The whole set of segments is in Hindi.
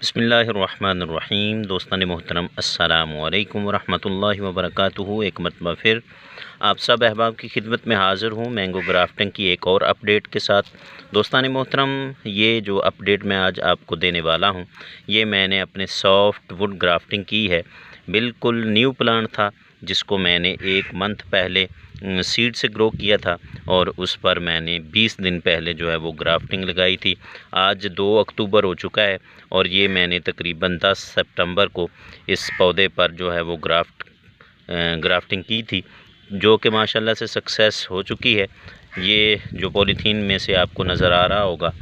बिस्मिल्लाहिर्रहमानिर्रहीम। दोस्तान मोहतरम अस्सलामुअलैकुम वरहमतुल्लाहि वबरकातुहू। एक मरतबा फिर आप सब अहबाब की खिदमत में हाज़िर हूँ मैंगो ग्राफ्टिंग की एक और अपडेट के साथ। दोस्तान मोहतरम, ये जो अपडेट मैं आज आपको देने वाला हूँ ये मैंने अपने सॉफ्ट वुड ग्राफ्टिंग की है। बिल्कुल न्यू प्लांट था जिसको मैंने 1 मंथ पहले सीड से ग्रो किया था और उस पर मैंने 20 दिन पहले जो है वो ग्राफ्टिंग लगाई थी। आज 2 अक्टूबर हो चुका है और ये मैंने तकरीबन 10 सितंबर को इस पौधे पर जो है वो ग्राफ्टिंग की थी, जो कि माशाल्लाह से सक्सेस हो चुकी है। ये जो पॉलीथीन में से आपको नज़र आ रहा होगा,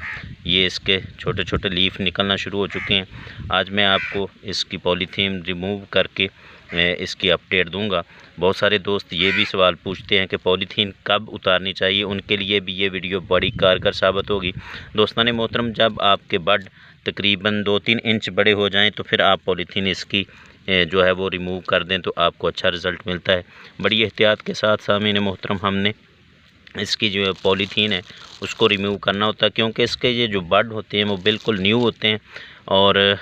ये इसके छोटे छोटे लीफ निकलना शुरू हो चुके हैं। आज मैं आपको इसकी पॉलीथीन रिमूव करके इसकी अपडेट दूंगा। बहुत सारे दोस्त ये भी सवाल पूछते हैं कि पॉलीथीन कब उतारनी चाहिए, उनके लिए भी ये वीडियो बड़ी कारगर साबित होगी। दोस्तान मोहतरम, जब आपके बड तकरीबन 2-3 इंच बड़े हो जाएं तो फिर आप पॉलीथीन इसकी जो है वो रिमूव कर दें तो आपको अच्छा रिज़ल्ट मिलता है। बड़ी एहतियात के साथ सामीन मोहतरम हमने इसकी जो पॉलीथीन है उसको रिमूव करना होता है, क्योंकि इसके ये जो बड होते हैं वो बिल्कुल न्यू होते हैं और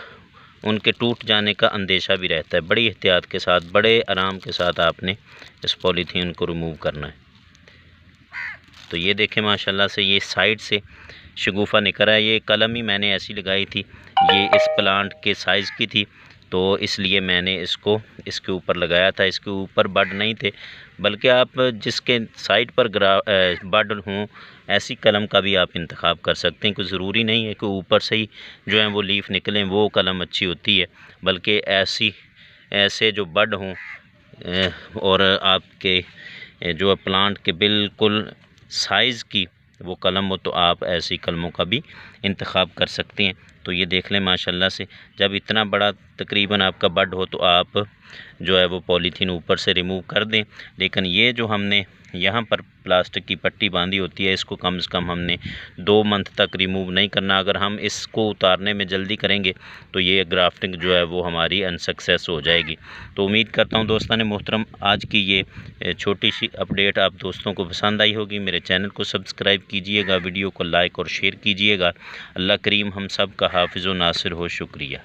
उनके टूट जाने का अंदेशा भी रहता है। बड़ी एहतियात के साथ, बड़े आराम के साथ आपने इस पॉलीथीन को रिमूव करना है। तो ये देखें माशाल्लाह से ये साइड से शगुफ़ा निकल रहा है। ये कलम ही मैंने ऐसी लगाई थी, ये इस प्लांट के साइज़ की थी तो इसलिए मैंने इसको इसके ऊपर लगाया था। इसके ऊपर बड नहीं थे, बल्कि आप जिसके साइड पर बड हों ऐसी कलम का भी आप इंतखाब कर सकते हैं। कोई ज़रूरी नहीं है कि ऊपर से ही जो है वो लीफ निकलें, वो कलम अच्छी होती है, बल्कि ऐसे जो बड हों और आपके जो प्लांट के बिल्कुल साइज़ की वो कलम हो तो आप ऐसी कलमों का भी इंतखाब कर सकते हैं। तो ये देख लें माशाल्लाह से, जब इतना बड़ा तकरीबन आपका बड हो तो आप जो है वो पॉलीथीन ऊपर से रिमूव कर दें। लेकिन ये जो हमने यहाँ पर प्लास्टिक की पट्टी बांधी होती है इसको कम से कम हमने 2 मंथ तक रिमूव नहीं करना। अगर हम इसको उतारने में जल्दी करेंगे तो ये ग्राफ्टिंग जो है वो हमारी अनसक्सेस हो जाएगी। तो उम्मीद करता हूँ दोस्तान मोहतरम आज की ये छोटी सी अपडेट आप दोस्तों को पसंद आई होगी। मेरे चैनल को सब्सक्राइब कीजिएगा, वीडियो को लाइक और शेयर कीजिएगा। अल्लाह करीम हम सब का हाफिज़ व नासिर हो। शुक्रिया।